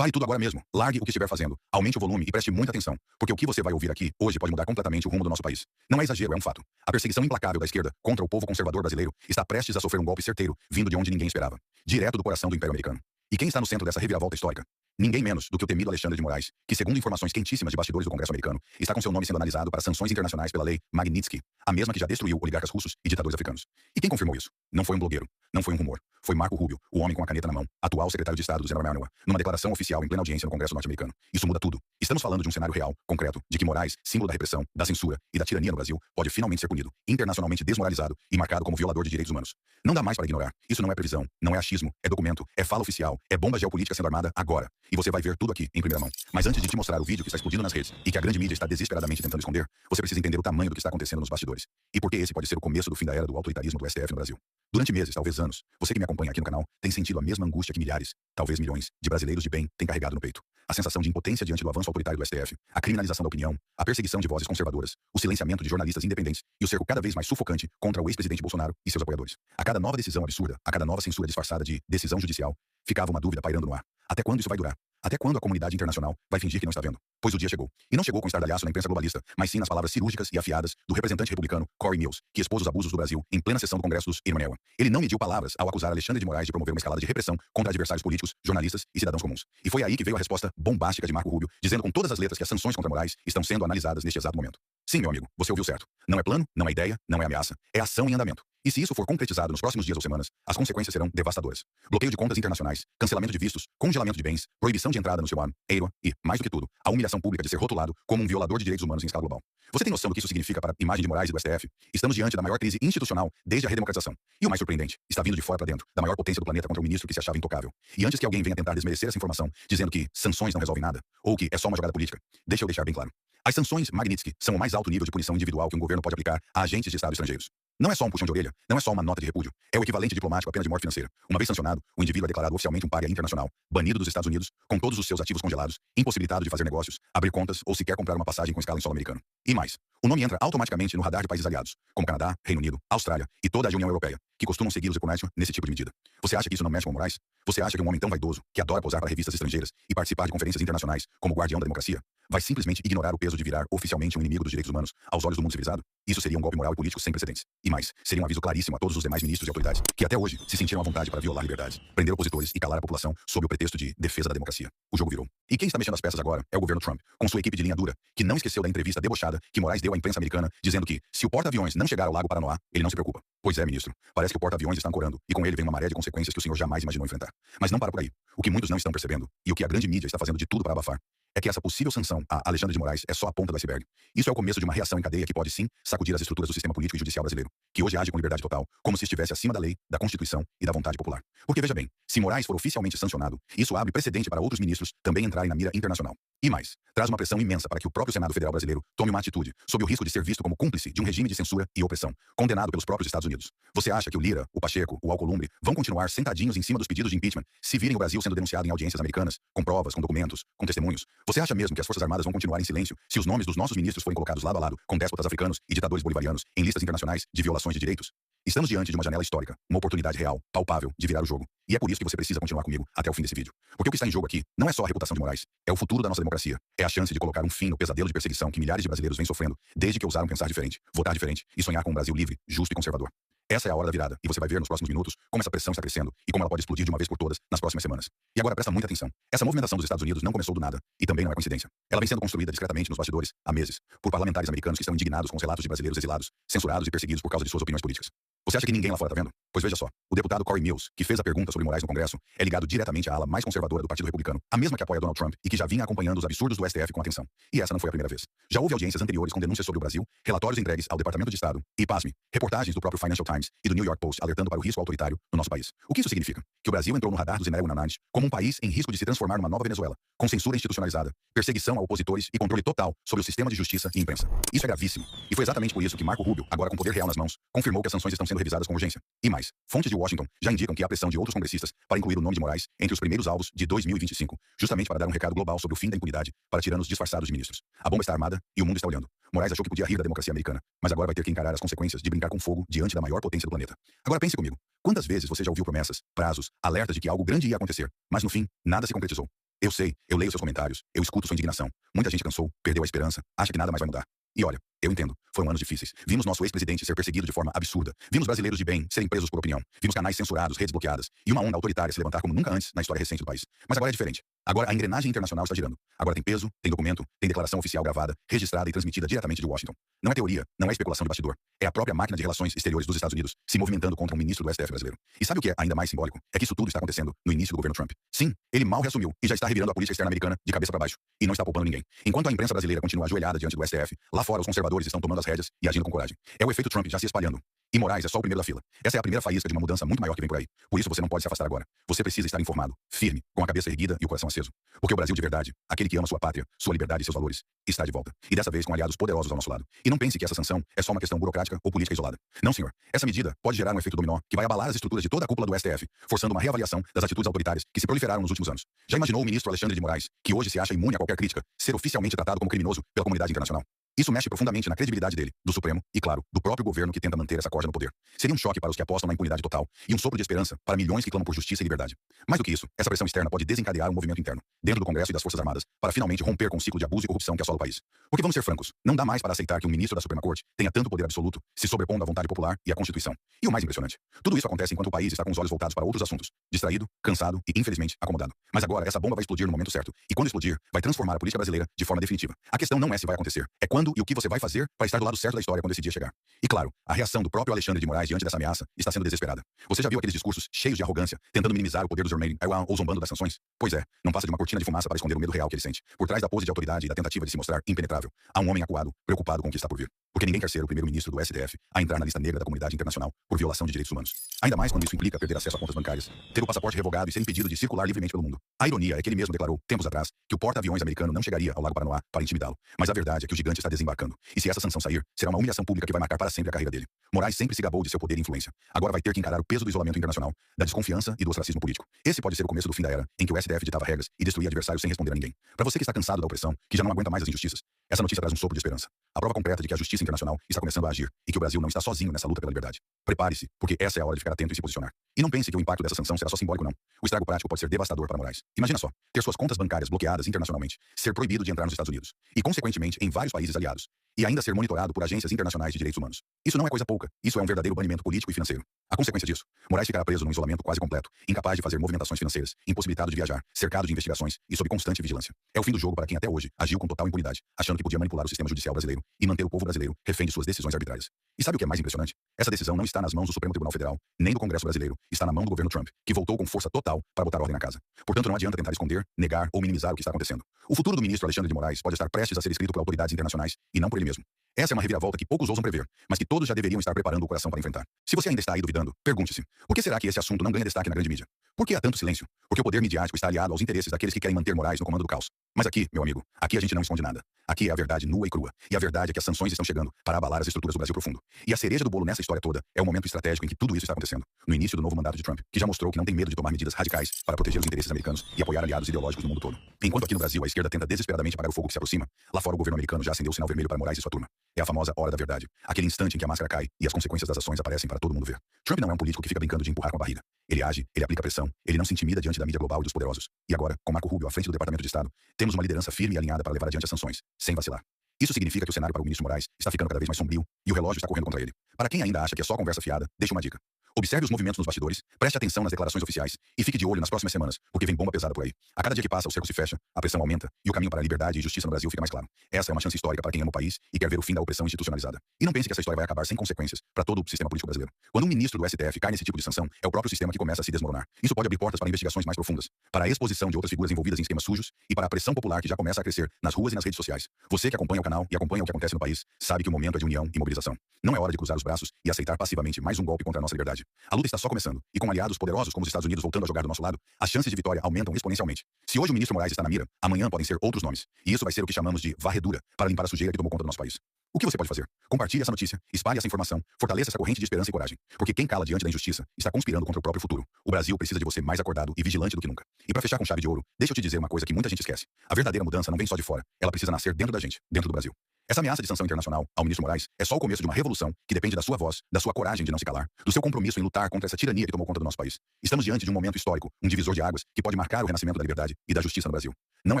Pare tudo agora mesmo. Largue o que estiver fazendo. Aumente o volume e preste muita atenção, porque o que você vai ouvir aqui hoje pode mudar completamente o rumo do nosso país. Não é exagero, é um fato. A perseguição implacável da esquerda contra o povo conservador brasileiro está prestes a sofrer um golpe certeiro, vindo de onde ninguém esperava. Direto do coração do Império Americano. E quem está no centro dessa reviravolta histórica? Ninguém menos do que o temido Alexandre de Moraes, que, segundo informações quentíssimas de bastidores do Congresso americano, está com seu nome sendo analisado para sanções internacionais pela lei Magnitsky, a mesma que já destruiu oligarcas russos e ditadores africanos. E quem confirmou isso? Não foi um blogueiro, não foi um rumor. Foi Marco Rubio, o homem com a caneta na mão, atual secretário de Estado do General Emanuel, numa declaração oficial em plena audiência no Congresso norte-americano. Isso muda tudo. Estamos falando de um cenário real, concreto, de que Moraes, símbolo da repressão, da censura e da tirania no Brasil, pode finalmente ser punido, internacionalmente desmoralizado e marcado como violador de direitos humanos. Não dá mais para ignorar. Isso não é previsão, não é achismo, é documento, é fala oficial, é bomba geopolítica sendo armada agora. E você vai ver tudo aqui em primeira mão. Mas antes de te mostrar o vídeo que está explodindo nas redes e que a grande mídia está desesperadamente tentando esconder, você precisa entender o tamanho do que está acontecendo nos bastidores. E por que esse pode ser o começo do fim da era do autoritarismo do STF no Brasil. Durante meses, talvez anos, você que me acompanha aqui no canal tem sentido a mesma angústia que milhares, talvez milhões, de brasileiros de bem têm carregado no peito. A sensação de impotência diante do avanço autoritário do STF, a criminalização da opinião, a perseguição de vozes conservadoras, o silenciamento de jornalistas independentes e o cerco cada vez mais sufocante contra o ex-presidente Bolsonaro e seus apoiadores. A cada nova decisão absurda, a cada nova censura disfarçada de decisão judicial, ficava uma dúvida pairando no ar. Até quando isso vai durar? Até quando a comunidade internacional vai fingir que não está vendo? Pois o dia chegou. E não chegou com estardalhaço na imprensa globalista, mas sim nas palavras cirúrgicas e afiadas do representante republicano Corey Mills, que expôs os abusos do Brasil em plena sessão do Congresso dos Emanuel. Ele não mediu palavras ao acusar Alexandre de Moraes de promover uma escalada de repressão contra adversários políticos, jornalistas e cidadãos comuns. E foi aí que veio a resposta bombástica de Marco Rubio, dizendo com todas as letras que as sanções contra Moraes estão sendo analisadas neste exato momento. Sim, meu amigo, você ouviu certo. Não é plano, não é ideia, não é ameaça, é ação em andamento. E se isso for concretizado nos próximos dias ou semanas, as consequências serão devastadoras. Bloqueio de contas internacionais, cancelamento de vistos, congelamento de bens, proibição de entrada no seu ano, EIRA e, mais do que tudo, a humilhação pública de ser rotulado como um violador de direitos humanos em escala global. Você tem noção do que isso significa para a imagem de Moraes e do STF? Estamos diante da maior crise institucional desde a redemocratização. E o mais surpreendente, está vindo de fora para dentro, da maior potência do planeta contra um ministro que se achava intocável. E antes que alguém venha tentar desmerecer essa informação, dizendo que sanções não resolvem nada, ou que é só uma jogada política, deixa eu deixar bem claro. As sanções Magnitsky são o mais alto nível de punição individual que um governo pode aplicar a agentes de Estado estrangeiros. Não é só um puxão de orelha, não é só uma nota de repúdio. É o equivalente diplomático à pena de morte financeira. Uma vez sancionado, o indivíduo é declarado oficialmente um pária internacional, banido dos Estados Unidos, com todos os seus ativos congelados, impossibilitado de fazer negócios, abrir contas ou sequer comprar uma passagem com escala em solo americano. E mais, o nome entra automaticamente no radar de países aliados, como Canadá, Reino Unido, Austrália e toda a União Europeia, que costumam seguir o comércio nesse tipo de medida. Você acha que isso não mexe com Moraes? Você acha que um homem tão vaidoso, que adora posar para revistas estrangeiras e participar de conferências internacionais como guardião da democracia, vai simplesmente ignorar o peso de virar oficialmente um inimigo dos direitos humanos aos olhos do mundo civilizado? Isso seria um golpe moral e político sem precedentes. E mais, seria um aviso claríssimo a todos os demais ministros e autoridades que até hoje se sentiram à vontade para violar liberdades, prender opositores e calar a população sob o pretexto de defesa da democracia. O jogo virou. E quem está mexendo as peças agora é o governo Trump, com sua equipe de linha dura, que não esqueceu da entrevista debochada que Moraes deu à imprensa americana, dizendo que, se o porta-aviões não chegar ao Lago Paranoá, ele não se preocupa. Pois é, ministro. Parece que o porta-aviões está ancorando, e com ele vem uma maré de consequências que o senhor jamais imaginou enfrentar. Mas não para por aí. O que muitos não estão percebendo, e o que a grande mídia está fazendo de tudo para abafar, é que essa possível sanção a Alexandre de Moraes é só a ponta do iceberg. Isso é o começo de uma reação em cadeia que pode sim sacudir as estruturas do sistema político e judicial brasileiro, que hoje age com liberdade total, como se estivesse acima da lei, da Constituição e da vontade popular. Porque veja bem, se Moraes for oficialmente sancionado, isso abre precedente para outros ministros também entrarem na mira internacional. E mais, traz uma pressão imensa para que o próprio Senado Federal brasileiro tome uma atitude, sob o risco de ser visto como cúmplice de um regime de censura e opressão, condenado pelos próprios Estados Unidos. Você acha que o Lira, o Pacheco, o Alcolumbre vão continuar sentadinhos em cima dos pedidos de impeachment se virem o Brasil sendo denunciado em audiências americanas, com provas, com documentos, com testemunhos? Você acha mesmo que as Forças Armadas vão continuar em silêncio se os nomes dos nossos ministros forem colocados lado a lado com déspotas africanos e ditadores bolivarianos em listas internacionais de violações de direitos? Estamos diante de uma janela histórica, uma oportunidade real, palpável, de virar o jogo. E é por isso que você precisa continuar comigo até o fim desse vídeo. Porque o que está em jogo aqui não é só a reputação de Moraes, é o futuro da nossa democracia. É a chance de colocar um fim no pesadelo de perseguição que milhares de brasileiros vêm sofrendo desde que ousaram pensar diferente, votar diferente e sonhar com um Brasil livre, justo e conservador. Essa é a hora da virada, e você vai ver nos próximos minutos como essa pressão está crescendo e como ela pode explodir de uma vez por todas nas próximas semanas. E agora presta muita atenção. Essa movimentação dos Estados Unidos não começou do nada, e também não é coincidência. Ela vem sendo construída discretamente nos bastidores há meses, por parlamentares americanos que estão indignados com os relatos de brasileiros exilados, censurados e perseguidos por causa de suas opiniões políticas. Você acha que ninguém lá fora tá vendo? Pois veja só, o deputado Corey Mills, que fez a pergunta sobre Moraes no Congresso, é ligado diretamente à ala mais conservadora do Partido Republicano, a mesma que apoia Donald Trump e que já vinha acompanhando os absurdos do STF com atenção. E essa não foi a primeira vez. Já houve audiências anteriores com denúncias sobre o Brasil, relatórios entregues ao Departamento de Estado e, pasme, reportagens do próprio Financial Times e do New York Post alertando para o risco autoritário no nosso país. O que isso significa? Que o Brasil entrou no radar dos Emanuel como um país em risco de se transformar numa nova Venezuela, com censura institucionalizada, perseguição a opositores e controle total sobre o sistema de justiça e imprensa. Isso é gravíssimo. E foi exatamente por isso que Marco Rubio, agora com poder real nas mãos, confirmou que as sanções estão sendo revisadas com urgência. E mais, fontes de Washington já indicam que há pressão de outros congressistas para incluir o nome de Moraes entre os primeiros alvos de 2025, justamente para dar um recado global sobre o fim da impunidade para tiranos disfarçados de ministros. A bomba está armada e o mundo está olhando. Moraes achou que podia rir da democracia americana, mas agora vai ter que encarar as consequências de brincar com fogo diante da maior potência do planeta. Agora pense comigo. Quantas vezes você já ouviu promessas, prazos, alertas de que algo grande ia acontecer, mas no fim, nada se concretizou? Eu sei, eu leio seus comentários, eu escuto sua indignação. Muita gente cansou, perdeu a esperança, acha que nada mais vai mudar. E olha, eu entendo, foram anos difíceis. Vimos nosso ex-presidente ser perseguido de forma absurda. Vimos brasileiros de bem serem presos por opinião. Vimos canais censurados, redes bloqueadas. E uma onda autoritária se levantar como nunca antes na história recente do país. Mas agora é diferente. Agora a engrenagem internacional está girando. Agora tem peso, tem documento, tem declaração oficial gravada, registrada e transmitida diretamente de Washington. Não é teoria, não é especulação de bastidor. É a própria máquina de relações exteriores dos Estados Unidos se movimentando contra um ministro do STF brasileiro. E sabe o que é ainda mais simbólico? É que isso tudo está acontecendo no início do governo Trump. Sim, ele mal reassumiu e já está revirando a política externa americana de cabeça para baixo. E não está poupando ninguém. Enquanto a imprensa brasileira continua ajoelhada diante do STF, lá fora os conservadores estão tomando as rédeas e agindo com coragem. É o efeito Trump já se espalhando. E Moraes é só o primeiro da fila. Essa é a primeira faísca de uma mudança muito maior que vem por aí. Por isso você não pode se afastar agora. Você precisa estar informado, firme, com a cabeça erguida e o coração aceso. Porque o Brasil de verdade, aquele que ama sua pátria, sua liberdade e seus valores, está de volta. E dessa vez com aliados poderosos ao nosso lado. E não pense que essa sanção é só uma questão burocrática ou política isolada. Não, senhor. Essa medida pode gerar um efeito dominó que vai abalar as estruturas de toda a cúpula do STF, forçando uma reavaliação das atitudes autoritárias que se proliferaram nos últimos anos. Já imaginou o ministro Alexandre de Moraes, que hoje se acha imune a qualquer crítica, ser oficialmente tratado como criminoso pela comunidade internacional? Isso mexe profundamente na credibilidade dele, do Supremo e, claro, do próprio governo que tenta manter essa corda no poder. Seria um choque para os que apostam na impunidade total e um sopro de esperança para milhões que clamam por justiça e liberdade. Mais do que isso, essa pressão externa pode desencadear um movimento interno, dentro do Congresso e das Forças Armadas, para finalmente romper com o ciclo de abuso e corrupção que assola o país. Porque vamos ser francos, não dá mais para aceitar que um ministro da Suprema Corte tenha tanto poder absoluto, se sobrepondo à vontade popular e à Constituição. E o mais impressionante, tudo isso acontece enquanto o país está com os olhos voltados para outros assuntos, distraído, cansado e, infelizmente, acomodado. Mas agora essa bomba vai explodir no momento certo, e quando explodir, vai transformar a política brasileira de forma definitiva. A questão não é se vai acontecer, é quando e o que você vai fazer para estar do lado certo da história quando esse dia chegar. E claro, a reação do próprio Alexandre de Moraes diante dessa ameaça está sendo desesperada. Você já viu aqueles discursos cheios de arrogância, tentando minimizar o poder dos remaining ou zombando das sanções? Pois é, não passa de uma cortina de fumaça para esconder o medo real que ele sente. Por trás da pose de autoridade e da tentativa de se mostrar impenetrável, há um homem acuado, preocupado com o que está por vir. Porque ninguém quer ser o primeiro-ministro do STF a entrar na lista negra da comunidade internacional por violação de direitos humanos. Ainda mais quando isso implica perder acesso a contas bancárias, ter o passaporte revogado e ser impedido de circular livremente pelo mundo. A ironia é que ele mesmo declarou, tempos atrás, que o porta-aviões americano não chegaria ao Lago Paranoá para intimidá-lo. Mas a verdade é que o gigante está desembarcando. E se essa sanção sair, será uma humilhação pública que vai marcar para sempre a carreira dele. Moraes sempre se gabou de seu poder e influência. Agora vai ter que encarar o peso do isolamento internacional, da desconfiança e do ostracismo político. Esse pode ser o começo do fim da era em que o STF ditava regras e destruía adversários sem responder a ninguém. Para você que está cansado da opressão, que já não aguenta mais as injustiças, essa notícia traz um sopro de esperança. A prova concreta de que a justiça internacional está começando a agir e que o Brasil não está sozinho nessa luta pela liberdade. Prepare-se, porque essa é a hora de ficar atento e se posicionar. E não pense que o impacto dessa sanção será só simbólico, não. O estrago prático pode ser devastador para Moraes. Imagina só, ter suas contas bancárias bloqueadas internacionalmente, ser proibido de entrar nos Estados Unidos e, consequentemente, em vários países aliados, e ainda ser monitorado por agências internacionais de direitos humanos. Isso não é coisa pouca, isso é um verdadeiro banimento político e financeiro. A consequência disso, Moraes ficará preso num isolamento quase completo, incapaz de fazer movimentações financeiras, impossibilitado de viajar, cercado de investigações e sob constante vigilância. É o fim do jogo para quem até hoje agiu com total impunidade, achando que podia manipular o sistema judicial brasileiro e manter o povo brasileiro refém de suas decisões arbitrárias. E sabe o que é mais impressionante? Essa decisão não está nas mãos do Supremo Tribunal Federal, nem do Congresso brasileiro, está na mão do governo Trump, que voltou com força total para botar ordem na casa. Portanto, não adianta tentar esconder, negar ou minimizar o que está acontecendo. O futuro do ministro Alexandre de Moraes pode estar prestes a ser escrito por autoridades internacionais e não por ele mesmo. Essa é uma reviravolta que poucos ousam prever, mas que todos já deveriam estar preparando o coração para enfrentar. Se você ainda está aí duvidando, pergunte-se, por que será que esse assunto não ganha destaque na grande mídia? Por que há tanto silêncio? Porque o poder midiático está aliado aos interesses daqueles que querem manter Moraes no comando do caos. Mas aqui, meu amigo, aqui a gente não esconde nada. Aqui é a verdade nua e crua. E a verdade é que as sanções estão chegando para abalar as estruturas do Brasil profundo. E a cereja do bolo nessa história toda é o momento estratégico em que tudo isso está acontecendo. No início do novo mandato de Trump, que já mostrou que não tem medo de tomar medidas radicais para proteger os interesses americanos e apoiar aliados ideológicos no mundo todo. Enquanto aqui no Brasil a esquerda tenta desesperadamente apagar o fogo que se aproxima, lá fora o governo americano já acendeu o sinal vermelho para Moraes e sua turma. É a famosa hora da verdade. Aquele instante em que a máscara cai e as consequências das ações aparecem para todo mundo ver. Trump não é um político que fica brincando de empurrar com a barriga. Ele age, ele aplica pressão, ele não se intimida diante da mídia global e dos poderosos. E agora, com Marco Rubio à frente do Departamento de Estado, temos uma liderança firme e alinhada para levar adiante as sanções, sem vacilar. Isso significa que o cenário para o ministro Moraes está ficando cada vez mais sombrio e o relógio está correndo contra ele. Para quem ainda acha que é só conversa fiada, deixa uma dica. Observe os movimentos nos bastidores, preste atenção nas declarações oficiais e fique de olho nas próximas semanas, porque vem bomba pesada por aí. A cada dia que passa, o cerco se fecha, a pressão aumenta e o caminho para a liberdade e justiça no Brasil fica mais claro. Essa é uma chance histórica para quem ama o país e quer ver o fim da opressão institucionalizada. E não pense que essa história vai acabar sem consequências para todo o sistema político brasileiro. Quando um ministro do STF cai nesse tipo de sanção, é o próprio sistema que começa a se desmoronar. Isso pode abrir portas para investigações mais profundas, para a exposição de outras figuras envolvidas em esquemas sujos e para a pressão popular que já começa a crescer nas ruas e nas redes sociais. Você que acompanha o canal e acompanha o que acontece no país, sabe que o momento é de união e mobilização. Não é hora de cruzar os braços e aceitar passivamente mais um golpe contra a nossa liberdade. A luta está só começando, e com aliados poderosos como os Estados Unidos voltando a jogar do nosso lado, as chances de vitória aumentam exponencialmente. Se hoje o ministro Moraes está na mira, amanhã podem ser outros nomes. E isso vai ser o que chamamos de varredura, para limpar a sujeira que tomou conta do nosso país. O que você pode fazer? Compartilhe essa notícia, espalhe essa informação, fortaleça essa corrente de esperança e coragem. Porque quem cala diante da injustiça está conspirando contra o próprio futuro. O Brasil precisa de você mais acordado e vigilante do que nunca. E para fechar com chave de ouro, deixa eu te dizer uma coisa que muita gente esquece. A verdadeira mudança não vem só de fora. Ela precisa nascer dentro da gente, dentro do Brasil. Essa ameaça de sanção internacional ao ministro Moraes é só o começo de uma revolução que depende da sua voz, da sua coragem de não se calar, do seu compromisso em lutar contra essa tirania que tomou conta do nosso país. Estamos diante de um momento histórico, um divisor de águas, que pode marcar o renascimento da liberdade e da justiça no Brasil. Não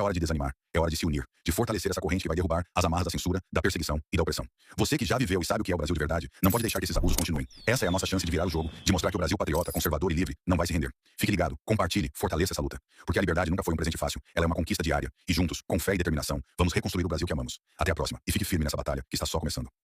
é hora de desanimar, é hora de se unir, de fortalecer essa corrente que vai derrubar as amarras da censura, da perseguição e da opressão. Você que já viveu e sabe o que é o Brasil de verdade, não pode deixar que esses abusos continuem. Essa é a nossa chance de virar o jogo, de mostrar que o Brasil patriota, conservador e livre não vai se render. Fique ligado, compartilhe, fortaleça essa luta. Porque a liberdade nunca foi um presente fácil, ela é uma conquista diária. E juntos, com fé e determinação, vamos reconstruir o Brasil que amamos. Até a próxima, e fique firme nessa batalha, que está só começando.